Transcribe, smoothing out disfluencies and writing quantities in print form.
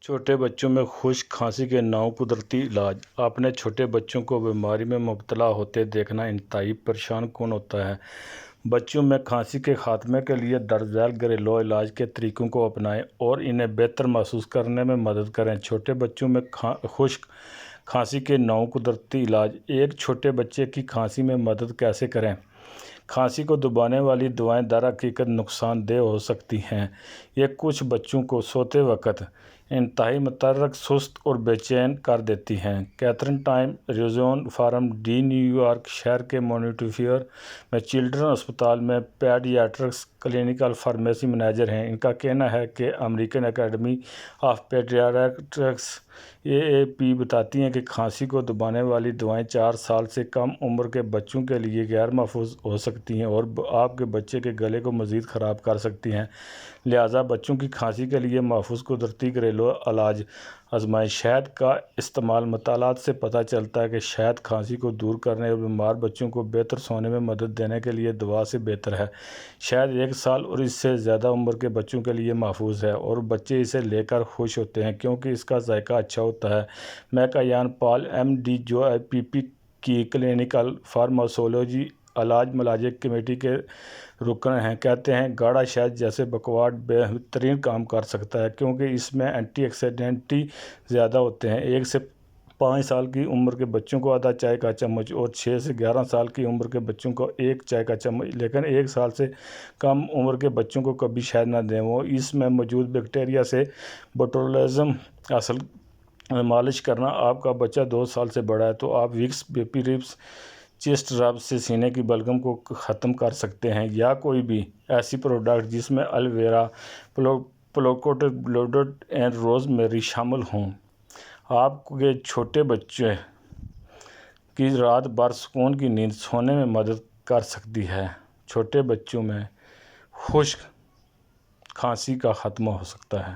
چھوٹے بچوں میں خشک کھانسی کے 9 قدرتی علاج۔ اپنے چھوٹے بچوں کو بیماری میں مبتلا ہوتے دیکھنا انتہائی پریشان کن ہوتا ہے۔ بچوں میں کھانسی کے خاتمے کے لیے درج ذیل گھریلو علاج کے طریقوں کو اپنائیں اور انہیں بہتر محسوس کرنے میں مدد کریں۔ چھوٹے بچوں میں خشک کھانسی کے 9 قدرتی علاج۔ ایک چھوٹے بچے کی کھانسی میں مدد کیسے کریں؟ کھانسی کو دبانے والی دوائیں درحقیقت نقصان دہ ہو سکتی ہیں۔ یہ کچھ بچوں کو سوتے وقت انتہائی متحرک، سست اور بے چین کر دیتی ہیں۔ کیتھرین ٹام ریزون فارم ڈی نیو یارک شہر کے مونٹیفیور میں چلڈرن ہسپتال میں پیڈیاٹرکس کلینکل فارمیسی مینیجر ہیں۔ ان کا کہنا ہے کہ American academy of paediatrics AAP بتاتی ہے کہ کھانسی کو دبانے والی دوائیں 4 سال سے کم عمر کے بچوں کے لیے غیر محفوظ ہو سکتی ہیں اور آپ کے بچے کے گلے کو مزید خراب کر سکتی ہیں۔ لہٰذا بچوں کی کھانسی کے لیے محفوظ قدرتی گھریلو علاج آزمائیں۔ شہد کا استعمال۔ مطالعات سے پتہ چلتا ہے کہ شہد کھانسی کو دور کرنے اور بیمار بچوں کو بہتر سونے میں مدد دینے کے لیے دوا سے بہتر ہے۔ شہد 1 سال اور اس سے زیادہ عمر کے بچوں کے لیے محفوظ ہے اور بچے اسے لے کر خوش ہوتے ہیں کیونکہ اس کا ذائقہ اچھا ہوتا ہے۔ میکایان پال MD جو IPP کی کلینکل فارماسولوجی علاج معالجے کمیٹی کے رکن ہیں، کہتے ہیں گاڑھا شہد جیسے بکواٹ بہترین کام کر سکتا ہے کیونکہ اس میں اینٹی آکسیڈنٹ زیادہ ہوتے ہیں۔ 1 سے 5 سال کی عمر کے بچوں کو آدھا چائے کا چمچ اور 6 سے 11 سال کی عمر کے بچوں کو 1 چائے کا چمچ، لیکن 1 سال سے کم عمر کے بچوں کو کبھی شہد نہ دیں۔ وہ اس میں موجود بیکٹیریا سے بوٹولزم حاصل مالش کرنا۔ آپ کا بچہ 2 سال سے بڑا ہے تو آپ وکس بیبی ربز چیسٹ رب سے سینے کی بلغم کو ختم کر سکتے ہیں یا کوئی بھی ایسی پروڈکٹ جس میں ایلو ویرا، پلاکوٹڈ بلیڈڈ اینڈ روز میری شامل ہوں، آپ کے چھوٹے بچے کی رات بھر سکون کی نیند سونے میں مدد کر سکتی ہے۔ چھوٹے بچوں میں خشک کھانسی کا خاتمہ ہو سکتا ہے۔